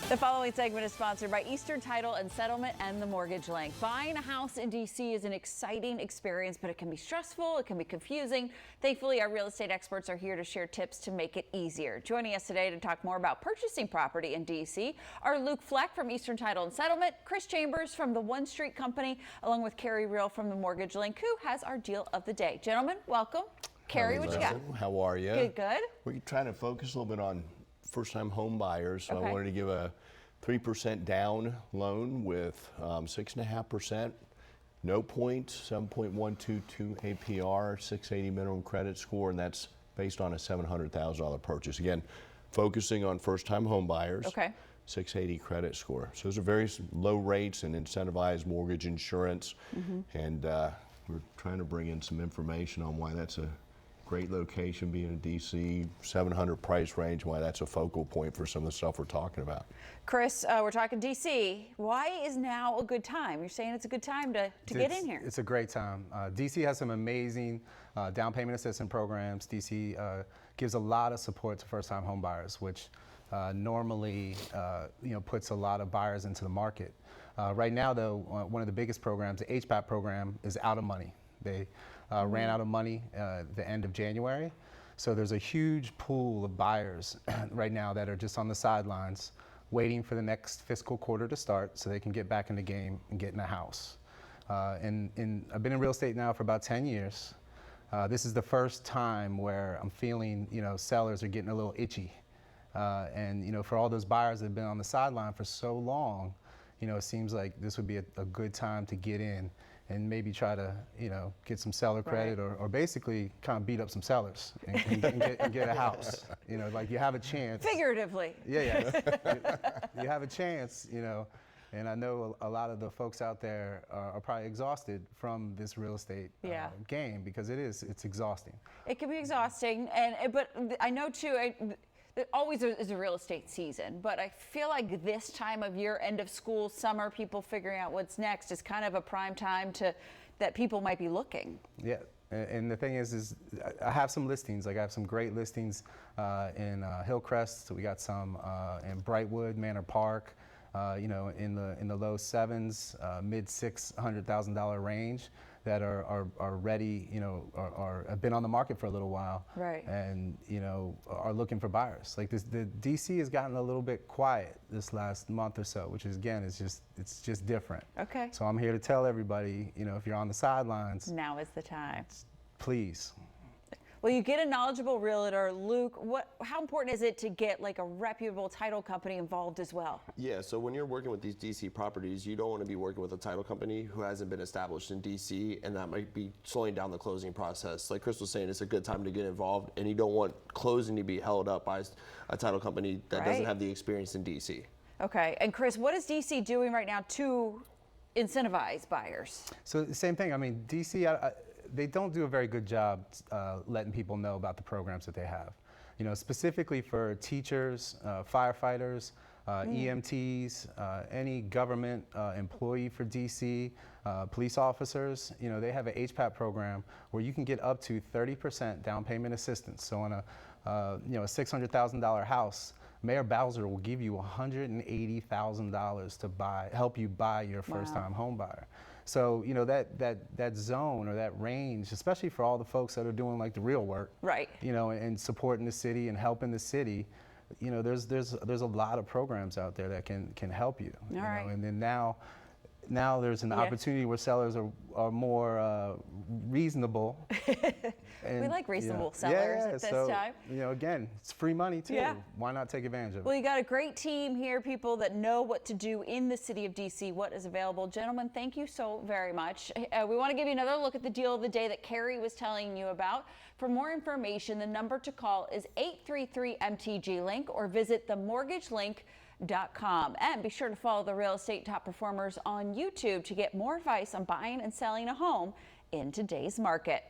The following segment is sponsored by Eastern Title and Settlement and the Mortgage Link. Buying a house in D.C. is an exciting experience, but it can be stressful, it can be confusing. Thankfully, our real estate experts are here to share tips to make it easier. Joining us today to talk more about purchasing property in D.C. are Fleck from Eastern Title and Settlement, Chris Chambers from the One Street Company, along with Carey Riel from the Mortgage Link, who has our deal of the day. Gentlemen, welcome. Carey, what you got? How are you? Good, good. We're trying to focus a little bit on first-time home buyers, so Okay. I wanted to give a 3% down loan with 6.5%, no points, 7.122 APR, 680 minimum credit score, and that's based on a $700,000 purchase. Again, focusing on first-time home buyers. Okay. 680 credit score. So those are very low rates and incentivized mortgage insurance, and we're trying to bring in some information on why that's a great location, being in DC, 700 price range, why that's a focal point for some of the stuff we're talking about. Chris, we're talking DC. Why is now a good time? You're saying it's a good time to get in here. It's a great time. DC has some amazing down payment assistance programs. DC gives a lot of support to first-time home buyers, which normally puts a lot of buyers into the market. Right now, though, one of the biggest programs, the HPAP program, is out of money. They ran out of money the end of January. So there's a huge pool of buyers right now that are just on the sidelines waiting for the next fiscal quarter to start so they can get back in the game and get in a house. And I've been in real estate now for about 10 years. This is the first time where I'm feeling, sellers are getting a little itchy. And for all those buyers that have been on the sideline for so long, it seems like this would be a good time to get in and maybe try to, get some seller credit, or basically kind of beat up some sellers and get a house. Like you have a chance. Figuratively. Yeah. You have a chance, and I know a lot of the folks out there are probably exhausted from this real estate game, because it's exhausting. It can be exhausting, but I know too, there always is a real estate season, but I feel like this time of year, end of school, summer, people figuring out what's next, is kind of a prime time that people might be looking. Yeah, and the thing is I have some listings. Like I have some great listings in Hillcrest. So we got some in Brightwood, Manor Park, in the low sevens, mid $600,000 range, that are ready, have been on the market for a little while, right? And are looking for buyers. Like the DC has gotten a little bit quiet this last month or so, which is, again, it's just different. Okay. So I'm here to tell everybody, if you're on the sidelines, now is the time. Please. Well, you get a knowledgeable realtor. Luke, how important is it to get like a reputable title company involved as well? Yeah, so when you're working with these DC properties, you don't want to be working with a title company who hasn't been established in DC, and that might be slowing down the closing process. Like Chris was saying, it's a good time to get involved, and you don't want closing to be held up by a title company that doesn't have the experience in DC. Okay, and Chris, what is DC doing right now to incentivize buyers? So the same thing. I mean, DC, they don't do a very good job letting people know about the programs that they have. Specifically for teachers, firefighters, EMTs, any government employee for DC, police officers, they have an HPAP program where you can get up to 30% down payment assistance. So on a $600,000 house, Mayor Bowser will give you $180,000 to help you buy your first-time home buyer. So that zone or that range, especially for all the folks that are doing like the real work, right? And supporting the city and helping the city, there's a lot of programs out there that can help you. All right. And then now there's an opportunity where sellers are more reasonable. And, we like reasonable sellers at this time. Again, it's free money too. Yeah. Why not take advantage of it? Well, you got a great team here, people that know what to do in the city of DC, what is available. Gentlemen, thank you so very much. We want to give you another look at the deal of the day that Carey was telling you about. For more information, the number to call is 833-MTG-LINK or visit themortgagelink.com. And be sure to follow the real estate top performers on YouTube to get more advice on buying and selling a home in today's market.